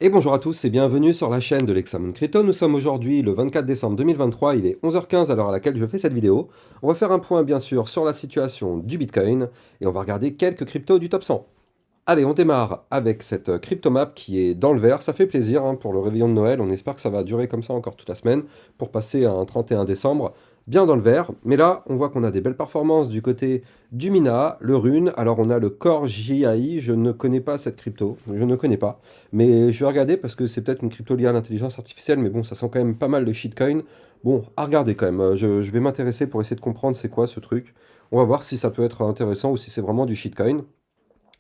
Et bonjour à tous et bienvenue sur la chaîne de l'Hexamon Crypto. Nous sommes aujourd'hui le 24 décembre 2023, il est 11h15 à l'heure à laquelle je fais cette vidéo. On va faire un point bien sûr sur la situation du Bitcoin et on va regarder quelques cryptos du top 100. Allez, on démarre avec cette cryptomap qui est dans le vert. Ça fait plaisir pour le réveillon de Noël. On espère que ça va durer comme ça encore toute la semaine pour passer à un 31 décembre bien dans le vert. Mais là, on voit qu'on a des belles performances du côté du Mina, le Rune. Alors, on a le Core JAI. Je ne connais pas cette crypto. Je ne connais pas. Mais je vais regarder parce que c'est peut-être une crypto liée à l'intelligence artificielle. Mais bon, ça sent quand même pas mal de shitcoin. Bon, à regarder quand même. Je vais m'intéresser pour essayer de comprendre c'est quoi ce truc. On va voir si ça peut être intéressant ou si c'est vraiment du shitcoin.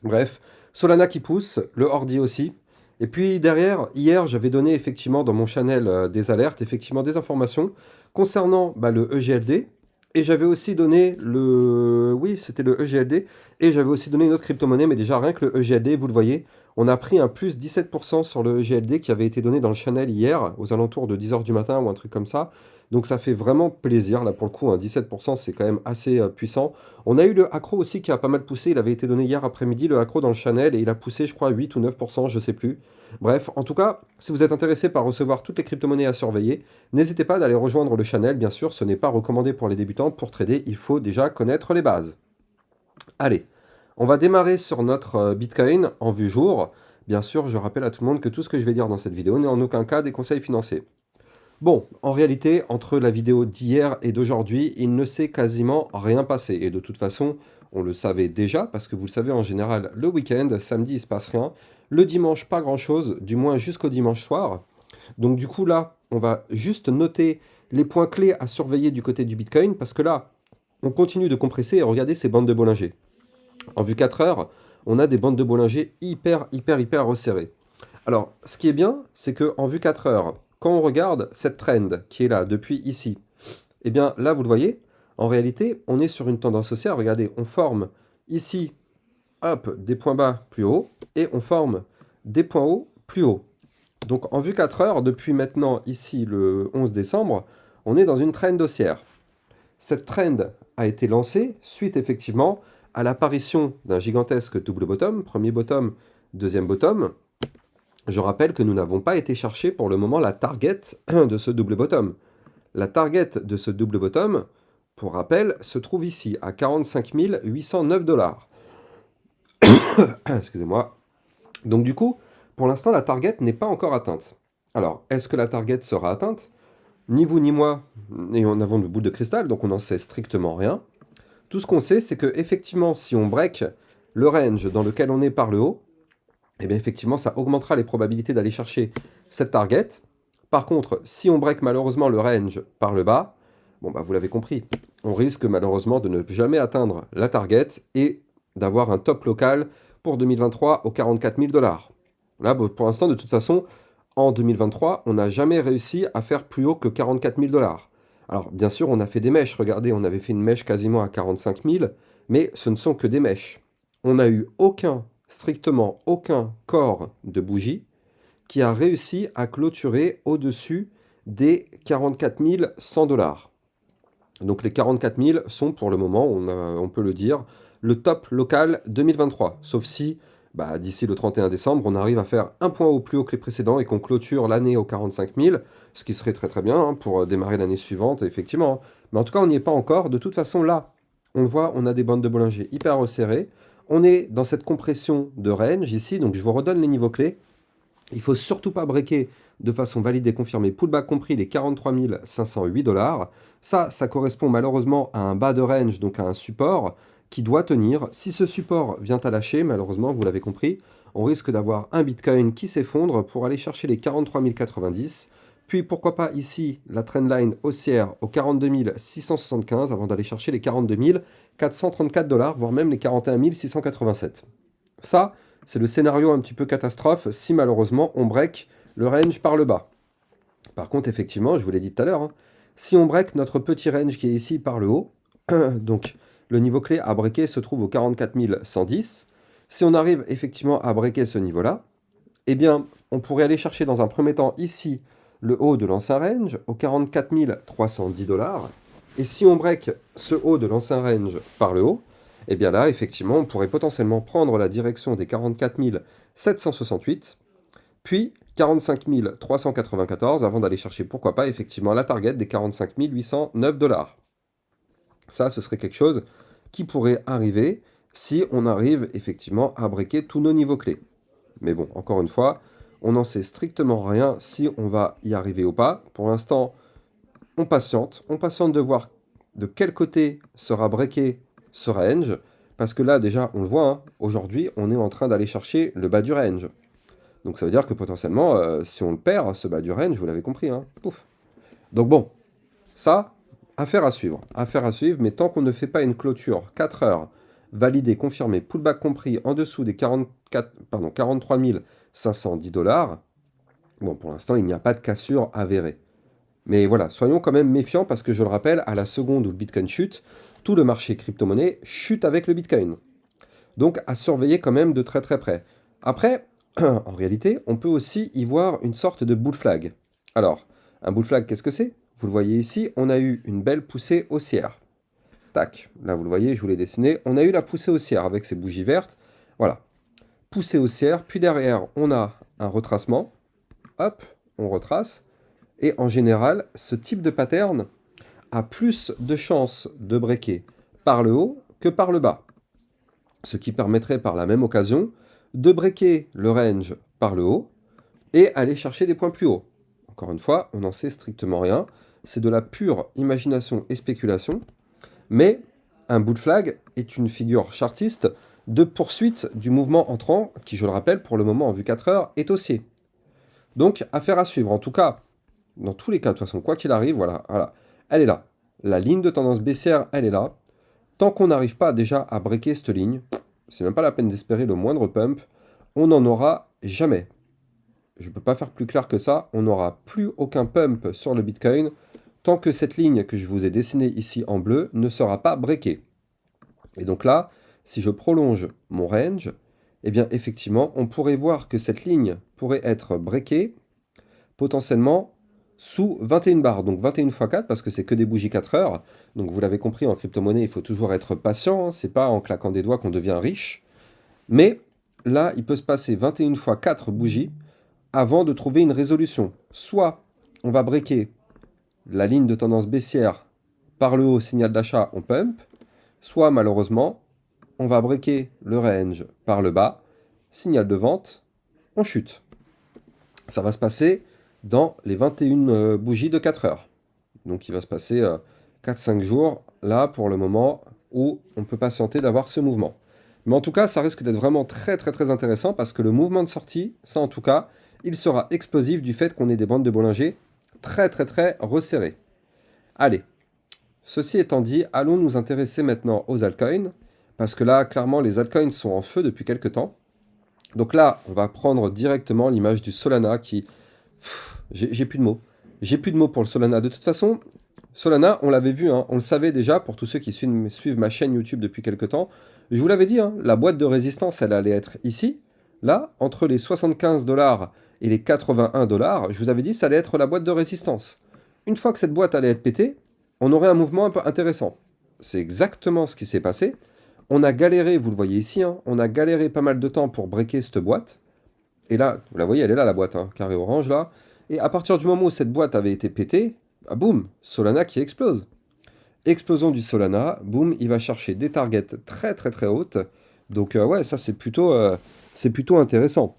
Bref, Solana qui pousse, le Ordi aussi. Et puis derrière, hier, j'avais donné effectivement dans mon channel des alertes, effectivement des informations concernant le EGLD. Et j'avais aussi donné le... Oui, c'était le EGLD. Et j'avais aussi donné une autre crypto-monnaie, mais déjà rien que le EGLD, vous le voyez, on a pris un plus 17% sur le EGLD qui avait été donné dans le channel hier, aux alentours de 10h du matin ou un truc comme ça. Donc ça fait vraiment plaisir, là pour le coup, 17% c'est quand même assez puissant. On a eu le accro aussi qui a pas mal poussé, il avait été donné hier après-midi, le accro dans le channel, et il a poussé je crois 8 ou 9%, je sais plus. Bref, en tout cas, si vous êtes intéressé par recevoir toutes les crypto-monnaies à surveiller, n'hésitez pas d'aller rejoindre le channel, bien sûr, ce n'est pas recommandé pour les débutants, pour trader, il faut déjà connaître les bases. Allez, on va démarrer sur notre Bitcoin en vue jour. Bien sûr, je rappelle à tout le monde que tout ce que je vais dire dans cette vidéo n'est en aucun cas des conseils financiers. Bon, en réalité, entre la vidéo d'hier et d'aujourd'hui, il ne s'est quasiment rien passé. Et de toute façon, on le savait déjà, parce que vous le savez, en général, le week-end, samedi, il se passe rien. Le dimanche, pas grand-chose, du moins jusqu'au dimanche soir. Donc du coup, là, on va juste noter les points clés à surveiller du côté du Bitcoin, parce que là, on continue de compresser et regardez ces bandes de Bollinger. En vue 4 heures, on a des bandes de Bollinger hyper resserrées. Alors, ce qui est bien, c'est qu'en vue 4 heures, quand on regarde cette trend qui est là depuis ici, eh bien là, vous le voyez, en réalité, on est sur une tendance haussière. Regardez, on forme ici, hop, des points bas plus hauts et on forme des points hauts plus hauts. Donc en vue 4 heures, depuis maintenant ici le 11 décembre, on est dans une trend haussière. Cette trend a été lancée suite effectivement à l'apparition d'un gigantesque double bottom, premier bottom, deuxième bottom. Je rappelle que nous n'avons pas été chercher pour le moment la target de ce double bottom. La target de ce double bottom, pour rappel, se trouve ici à 45 809 $. Excusez-moi. Donc du coup, pour l'instant, la target n'est pas encore atteinte. Alors, est-ce que la target sera atteinte? Ni vous ni moi, et en avons de boule de cristal, donc on n'en sait strictement rien. Tout ce qu'on sait, c'est que effectivement, si on break le range dans lequel on est par le haut, eh bien effectivement, ça augmentera les probabilités d'aller chercher cette target. Par contre, si on break malheureusement le range par le bas, bon bah vous l'avez compris, on risque malheureusement de ne jamais atteindre la target et d'avoir un top local pour 2023 aux 44 000 $. Là, pour l'instant, de toute façon, en 2023, on n'a jamais réussi à faire plus haut que 44 000 $. Alors, bien sûr, on a fait des mèches. Regardez, on avait fait une mèche quasiment à 45 000, mais ce ne sont que des mèches. On n'a eu strictement aucun corps de bougie qui a réussi à clôturer au-dessus des 44 100 $. Donc les 44 000 sont pour le moment, on peut le dire, le top local 2023. Sauf si d'ici le 31 décembre, on arrive à faire un point au plus haut que les précédents et qu'on clôture l'année aux 45 000, ce qui serait très bien pour démarrer l'année suivante, effectivement. Mais en tout cas, on n'y est pas encore. De toute façon, là, on le voit, on a des bandes de Bollinger hyper resserrées. On est dans cette compression de range ici, donc je vous redonne les niveaux clés. Il ne faut surtout pas breaker de façon valide et confirmée, pullback compris, les 43 508 $. Ça correspond malheureusement à un bas de range, donc à un support qui doit tenir. Si ce support vient à lâcher, malheureusement, vous l'avez compris, on risque d'avoir un Bitcoin qui s'effondre pour aller chercher les 43 090. Puis pourquoi pas ici la trendline haussière aux 42 675 avant d'aller chercher les 42 434 $, voire même les 41 687. Ça, c'est le scénario un petit peu catastrophe si malheureusement on break le range par le bas. Par contre, effectivement, je vous l'ai dit tout à l'heure, si on break notre petit range qui est ici par le haut, donc le niveau clé à breaker se trouve au 44 110. Si on arrive effectivement à breaker ce niveau-là, eh bien, on pourrait aller chercher dans un premier temps ici le haut de l'ancien range au 44 310 $. Et si on break ce haut de l'ancien range par le haut, eh bien là, effectivement, on pourrait potentiellement prendre la direction des 44 768, puis 45 394 avant d'aller chercher, pourquoi pas, effectivement, la target des 45 809 dollars. Ça, ce serait quelque chose qui pourrait arriver si on arrive effectivement à breaker tous nos niveaux clés. Mais bon, encore une fois, on n'en sait strictement rien si on va y arriver ou pas. Pour l'instant, on patiente de voir de quel côté sera breaké ce range, parce que là, déjà, on le voit, hein, aujourd'hui, on est en train d'aller chercher le bas du range. Donc ça veut dire que potentiellement, si on le perd, ce bas du range, vous l'avez compris, hein, pouf. Donc bon, ça, affaire à suivre, mais tant qu'on ne fait pas une clôture 4 heures, validée, confirmée, pullback compris, en dessous des 43 510 dollars, bon, pour l'instant, il n'y a pas de cassure avérée. Mais voilà, soyons quand même méfiants parce que je le rappelle, à la seconde où le Bitcoin chute, tout le marché crypto-monnaie chute avec le Bitcoin. Donc à surveiller quand même de très très près. Après, en réalité, on peut aussi y voir une sorte de bull flag. Alors, un bull flag, qu'est-ce que c'est? Vous le voyez ici, on a eu une belle poussée haussière. Tac, là vous le voyez, je vous l'ai dessiné. On a eu la poussée haussière avec ces bougies vertes. Voilà, poussée haussière, puis derrière, on a un retracement. Hop, on retrace. Et en général, ce type de pattern a plus de chances de breaker par le haut que par le bas. Ce qui permettrait par la même occasion de breaker le range par le haut et aller chercher des points plus hauts. Encore une fois, on n'en sait strictement rien. C'est de la pure imagination et spéculation. Mais un bull flag est une figure chartiste de poursuite du mouvement entrant qui, je le rappelle, pour le moment en vue 4 heures, est haussier. Donc, affaire à suivre. En tout cas, dans tous les cas, de toute façon, quoi qu'il arrive, voilà, elle est là. La ligne de tendance baissière, elle est là. Tant qu'on n'arrive pas déjà à breaker cette ligne, c'est même pas la peine d'espérer le moindre pump, on n'en aura jamais. Je ne peux pas faire plus clair que ça, on n'aura plus aucun pump sur le Bitcoin tant que cette ligne que je vous ai dessinée ici en bleu ne sera pas breakée. Et donc là, si je prolonge mon range, eh bien effectivement, on pourrait voir que cette ligne pourrait être breakée potentiellement sous 21 barres, donc 21 x 4 parce que c'est que des bougies 4 heures. Donc vous l'avez compris, en crypto-monnaie, il faut toujours être patient, hein, c'est pas en claquant des doigts qu'on devient riche. Mais là, il peut se passer 21 x 4 bougies avant de trouver une résolution. Soit on va breaker la ligne de tendance baissière par le haut, signal d'achat, on pump, soit malheureusement, on va breaker le range par le bas, signal de vente, on chute. Ça va se passer dans les 21 bougies de 4 heures. Donc il va se passer 4-5 jours, là, pour le moment, où on peut patienter d'avoir ce mouvement. Mais en tout cas, ça risque d'être vraiment très très très intéressant parce que le mouvement de sortie, ça en tout cas, il sera explosif du fait qu'on ait des bandes de Bollinger très très très resserrées. Allez, ceci étant dit, allons nous intéresser maintenant aux altcoins, parce que là, clairement, les altcoins sont en feu depuis quelques temps. Donc là, on va prendre directement l'image du Solana qui... J'ai plus de mots. J'ai plus de mots pour le Solana. De toute façon, Solana, on l'avait vu, hein, on le savait déjà pour tous ceux qui suivent ma chaîne YouTube depuis quelques temps. Je vous l'avais dit, hein, la boîte de résistance, elle allait être ici. Là, entre les 75 dollars et les 81 dollars, je vous avais dit, ça allait être la boîte de résistance. Une fois que cette boîte allait être pétée, on aurait un mouvement un peu intéressant. C'est exactement ce qui s'est passé. On a galéré, vous le voyez ici, hein, on a galéré pas mal de temps pour breaker cette boîte. Et là, vous la voyez, elle est là la boîte, hein, carré orange là. Et à partir du moment où cette boîte avait été pétée, bah, boum, Solana qui explose. Explosion du Solana, boum, il va chercher des targets très très très hautes. Donc ouais, ça c'est plutôt intéressant.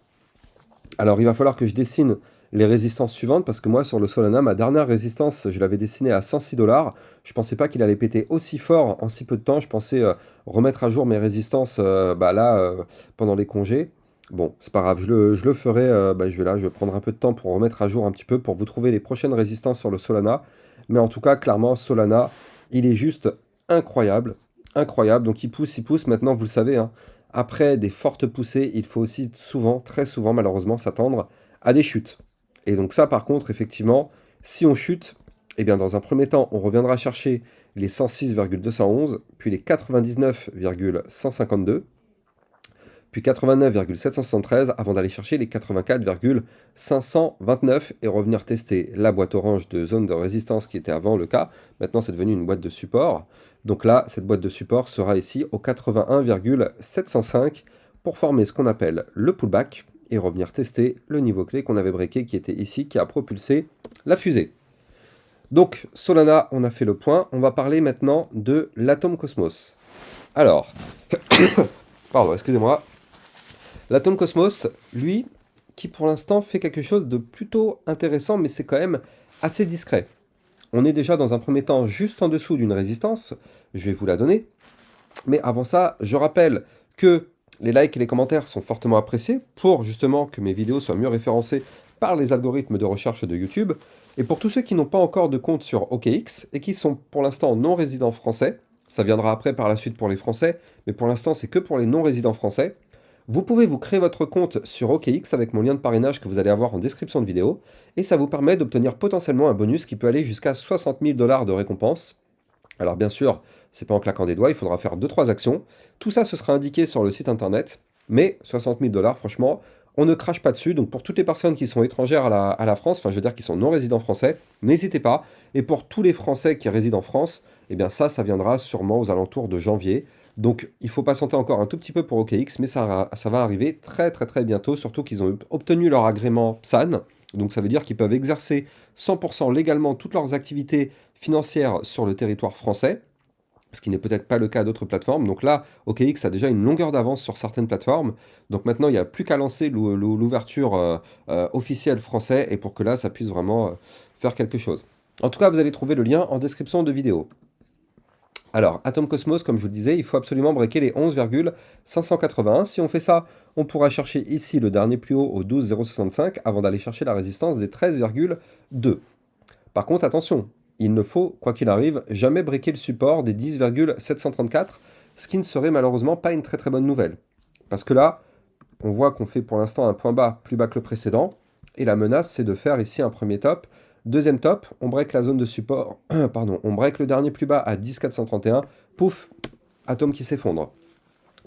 Alors il va falloir que je dessine les résistances suivantes parce que moi sur le Solana, ma dernière résistance, je l'avais dessinée à 106 dollars. Je pensais pas qu'il allait péter aussi fort en si peu de temps. Je pensais remettre à jour mes résistances pendant les congés. Bon, c'est pas grave, je le ferai. Je vais prendre un peu de temps pour remettre à jour un petit peu pour vous trouver les prochaines résistances sur le Solana. Mais en tout cas, clairement, Solana, il est juste incroyable. Incroyable. Donc il pousse. Maintenant, vous le savez, hein, après des fortes poussées, il faut aussi souvent, très souvent malheureusement, s'attendre à des chutes. Et donc ça, par contre, effectivement, si on chute, eh bien dans un premier temps, on reviendra chercher les 106,211, puis les 99,152, puis 89,773 avant d'aller chercher les 84,529 et revenir tester la boîte orange de zone de résistance qui était avant le cas. Maintenant, c'est devenu une boîte de support. Donc là, cette boîte de support sera ici au 81,705 pour former ce qu'on appelle le pullback. et revenir tester le niveau clé qu'on avait breaké, qui était ici, qui a propulsé la fusée. Donc, Solana, on a fait le point. On va parler maintenant de l'Atom Cosmos. Alors, pardon, excusez-moi. L'Atom Cosmos, lui, qui pour l'instant fait quelque chose de plutôt intéressant, mais c'est quand même assez discret. On est déjà dans un premier temps juste en dessous d'une résistance, je vais vous la donner. Mais avant ça, je rappelle que les likes et les commentaires sont fortement appréciés pour justement que mes vidéos soient mieux référencées par les algorithmes de recherche de YouTube. Et pour tous ceux qui n'ont pas encore de compte sur OKX et qui sont pour l'instant non résidents français, ça viendra après par la suite pour les Français, mais pour l'instant c'est que pour les non résidents français, vous pouvez vous créer votre compte sur OKX avec mon lien de parrainage que vous allez avoir en description de vidéo, et ça vous permet d'obtenir potentiellement un bonus qui peut aller jusqu'à 60 000 $ de récompense. Alors bien sûr, c'est pas en claquant des doigts, il faudra faire 2-3 actions. Tout ça, ce sera indiqué sur le site internet, mais 60 000 $, franchement, on ne crache pas dessus. Donc pour toutes les personnes qui sont étrangères à la France, enfin je veux dire qui sont non résidents français, n'hésitez pas. Et pour tous les Français qui résident en France, eh bien ça viendra sûrement aux alentours de janvier. Donc il faut patienter encore un tout petit peu pour OKX, mais ça va arriver très très très bientôt, surtout qu'ils ont obtenu leur agrément PSAN. Donc ça veut dire qu'ils peuvent exercer 100% légalement toutes leurs activités financières sur le territoire français, ce qui n'est peut-être pas le cas d'autres plateformes. Donc là, OKX a déjà une longueur d'avance sur certaines plateformes. Donc maintenant, il n'y a plus qu'à lancer l'ouverture officielle française et pour que là, ça puisse vraiment faire quelque chose. En tout cas, vous allez trouver le lien en description de vidéo. Alors, Atom Cosmos, comme je vous le disais, il faut absolument breaker les 11,581. Si on fait ça, on pourra chercher ici le dernier plus haut au 12,065 avant d'aller chercher la résistance des 13,2. Par contre, attention, il ne faut, quoi qu'il arrive, jamais breaker le support des 10,734, ce qui ne serait malheureusement pas une très très bonne nouvelle. Parce que là, on voit qu'on fait pour l'instant un point bas plus bas que le précédent, et la menace c'est de faire ici un premier top. Deuxième top, on break la zone de support, pardon, on break le dernier plus bas à 10,431, pouf, Atom qui s'effondre.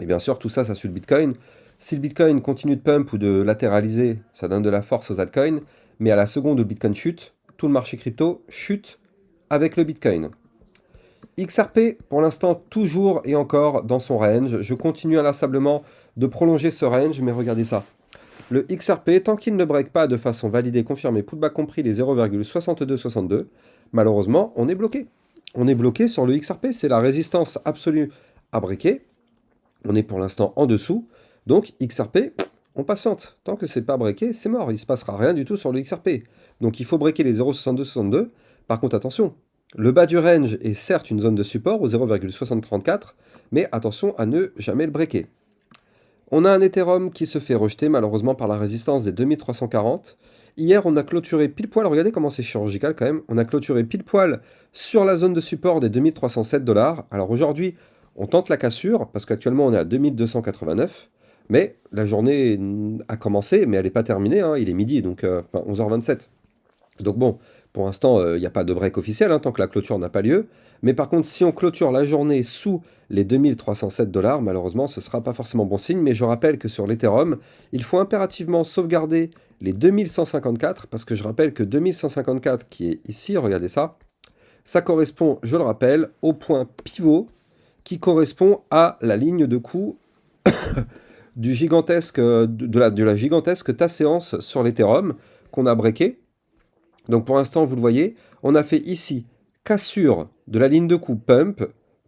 Et bien sûr, tout ça, ça suit le Bitcoin. Si le Bitcoin continue de pump ou de latéraliser, ça donne de la force aux altcoins, mais à la seconde où le Bitcoin chute, tout le marché crypto chute avec le Bitcoin. XRP, pour l'instant, toujours et encore dans son range. Je continue inlassablement de prolonger ce range, mais regardez ça. Le XRP, tant qu'il ne break pas de façon validée, confirmée, pullback compris les 0,6262, malheureusement, on est bloqué. On est bloqué sur le XRP, c'est la résistance absolue à breaker. On est pour l'instant en dessous, donc XRP, on patiente. Tant que c'est pas breaké, c'est mort, il ne se passera rien du tout sur le XRP. Donc il faut breaker les 0,6262. Par contre, attention, le bas du range est certes une zone de support au 0,6034, mais attention à ne jamais le breaker. On a un Ethereum qui se fait rejeter malheureusement par la résistance des 2340. Hier, on a clôturé pile poil, regardez comment c'est chirurgical quand même, on a clôturé pile poil sur la zone de support des 2307 $. Alors aujourd'hui, on tente la cassure, parce qu'actuellement on est à 2289, mais la journée a commencé, mais elle n'est pas terminée, hein, il est midi, donc 11h27. Donc bon, pour l'instant, il n'y a pas de break officiel, hein, tant que la clôture n'a pas lieu. Mais par contre, si on clôture la journée sous les 2307 $, malheureusement, ce ne sera pas forcément bon signe. Mais je rappelle que sur l'Ethereum, il faut impérativement sauvegarder les 2154, parce que je rappelle que 2154, qui est ici, regardez ça, ça correspond, je le rappelle, au point pivot qui correspond à la ligne de coup du gigantesque, de la gigantesque tasséance sur l'Ethereum qu'on a breaké. Donc pour l'instant, vous le voyez, on a fait ici cassure de la ligne de coup pump,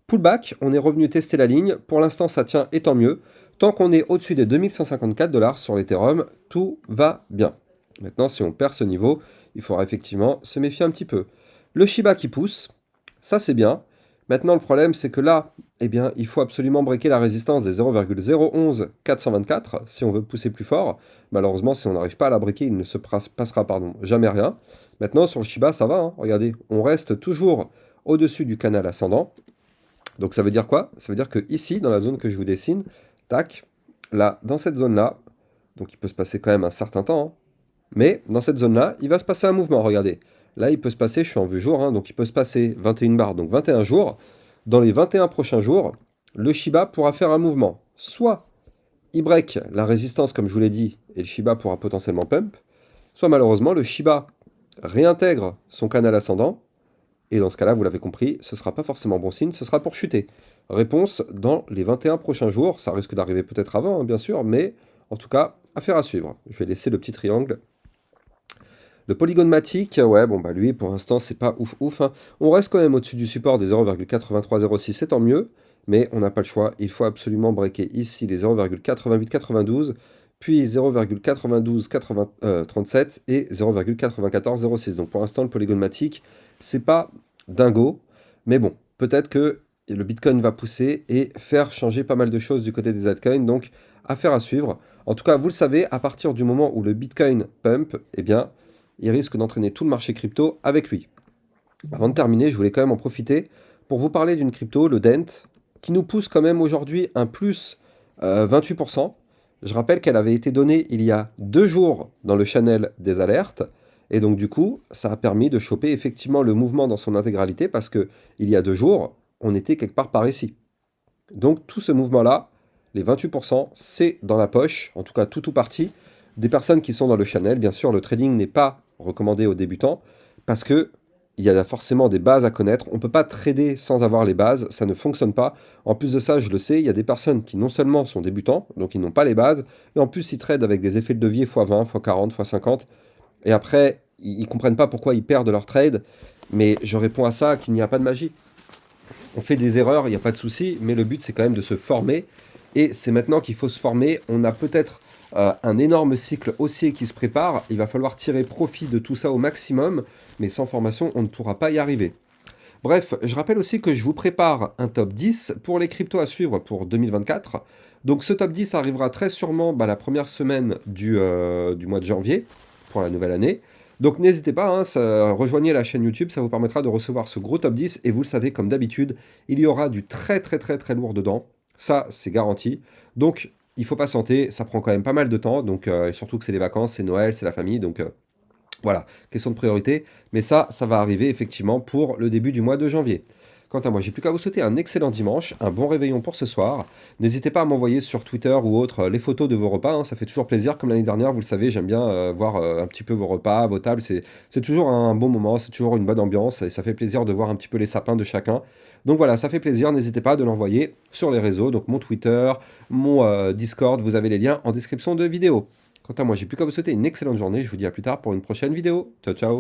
pullback, on est revenu tester la ligne. Pour l'instant, ça tient et tant mieux. Tant qu'on est au-dessus des 2154 $ sur l'Ethereum, tout va bien. Maintenant, si on perd ce niveau, il faudra effectivement se méfier un petit peu. Le Shiba qui pousse, ça c'est bien. Maintenant, le problème, c'est que là, eh bien, il faut absolument breaker la résistance des 0,01424 si on veut pousser plus fort. Malheureusement, si on n'arrive pas à la breaker, il ne se passera jamais rien. Maintenant, sur le Shiba, ça va, hein, regardez, on reste toujours au-dessus du canal ascendant. Donc ça veut dire quoi? Ça veut dire que ici, dans la zone que je vous dessine, tac, là, dans cette zone-là, donc il peut se passer quand même un certain temps, hein, mais dans cette zone-là, il va se passer un mouvement, regardez. Là, il peut se passer, je suis en vue jour, hein, donc il peut se passer 21 barres, donc 21 jours. Dans les 21 prochains jours, le Shiba pourra faire un mouvement. Soit il break la résistance, comme je vous l'ai dit, et le Shiba pourra potentiellement pump, soit malheureusement, le Shiba réintègre son canal ascendant, et dans ce cas-là, vous l'avez compris, ce ne sera pas forcément bon signe, ce sera pour chuter. Réponse dans les 21 prochains jours, ça risque d'arriver peut-être avant, hein, bien sûr, mais en tout cas, Affaire à suivre. Je vais laisser le petit triangle. Le polygone matic, ouais, bon bah lui pour l'instant c'est pas ouf ouf, hein. On reste quand même au-dessus du support des 0,8306, c'est tant mieux, mais on n'a pas le choix. Il faut absolument breaker ici les 0,8892, puis 0,9237 et 0,9406. Donc pour l'instant le polygone matic, c'est pas dingo, mais bon, peut-être que le Bitcoin va pousser et faire changer pas mal de choses du côté des altcoins, donc affaire à suivre. En tout cas, vous le savez, à partir du moment où le Bitcoin pump, eh bien, il risque d'entraîner tout le marché crypto avec lui. Avant de terminer, je voulais quand même en profiter pour vous parler d'une crypto, le Dent, qui nous pousse quand même aujourd'hui un plus 28%. Je rappelle qu'elle avait été donnée il y a 2 jours dans le channel des alertes, et donc du coup, ça a permis de choper effectivement le mouvement dans son intégralité, parce que il y a 2 jours, on était quelque part par ici. Donc tout ce mouvement-là, les 28%, c'est dans la poche, en tout cas tout ou partie, des personnes qui sont dans le channel. Bien sûr, le trading n'est pas recommandé aux débutants parce que il y a forcément des bases à connaître. On ne peut pas trader sans avoir les bases, ça ne fonctionne pas. En plus de ça, je le sais, il y a des personnes qui non seulement sont débutants, donc ils n'ont pas les bases, et en plus ils tradent avec des effets de levier x20, x40, x50, et après, ils ne comprennent pas pourquoi ils perdent leur trade. Mais je réponds à ça qu'il n'y a pas de magie. On fait des erreurs, il n'y a pas de souci, mais le but c'est quand même de se former. Et c'est maintenant qu'il faut se former. On a peut-être un énorme cycle haussier qui se prépare. Il va falloir tirer profit de tout ça au maximum, mais sans formation, on ne pourra pas y arriver. Bref, je rappelle aussi que je vous prépare un top 10 pour les cryptos à suivre pour 2024. Donc ce top 10 arrivera très sûrement la première semaine du mois de janvier pour la nouvelle année. Donc n'hésitez pas, hein, rejoignez la chaîne YouTube, ça vous permettra de recevoir ce gros top 10. Et vous le savez, comme d'habitude, il y aura du très très très très lourd dedans. Ça, c'est garanti. Donc il faut patienter, ça prend quand même pas mal de temps. Donc surtout que c'est les vacances, c'est Noël, c'est la famille. Donc voilà, question de priorité, mais ça va arriver effectivement pour le début du mois de janvier. Quant à moi, j'ai plus qu'à vous souhaiter un excellent dimanche, un bon réveillon pour ce soir. N'hésitez pas à m'envoyer sur Twitter ou autre les photos de vos repas, hein, ça fait toujours plaisir. Comme l'année dernière, vous le savez, j'aime bien voir un petit peu vos repas, vos tables. C'est toujours un bon moment, c'est toujours une bonne ambiance et ça fait plaisir de voir un petit peu les sapins de chacun. Donc voilà, ça fait plaisir. N'hésitez pas de l'envoyer sur les réseaux, donc mon Twitter, mon Discord, vous avez les liens en description de vidéo. Quant à moi, j'ai plus qu'à vous souhaiter une excellente journée. Je vous dis à plus tard pour une prochaine vidéo. Ciao, ciao.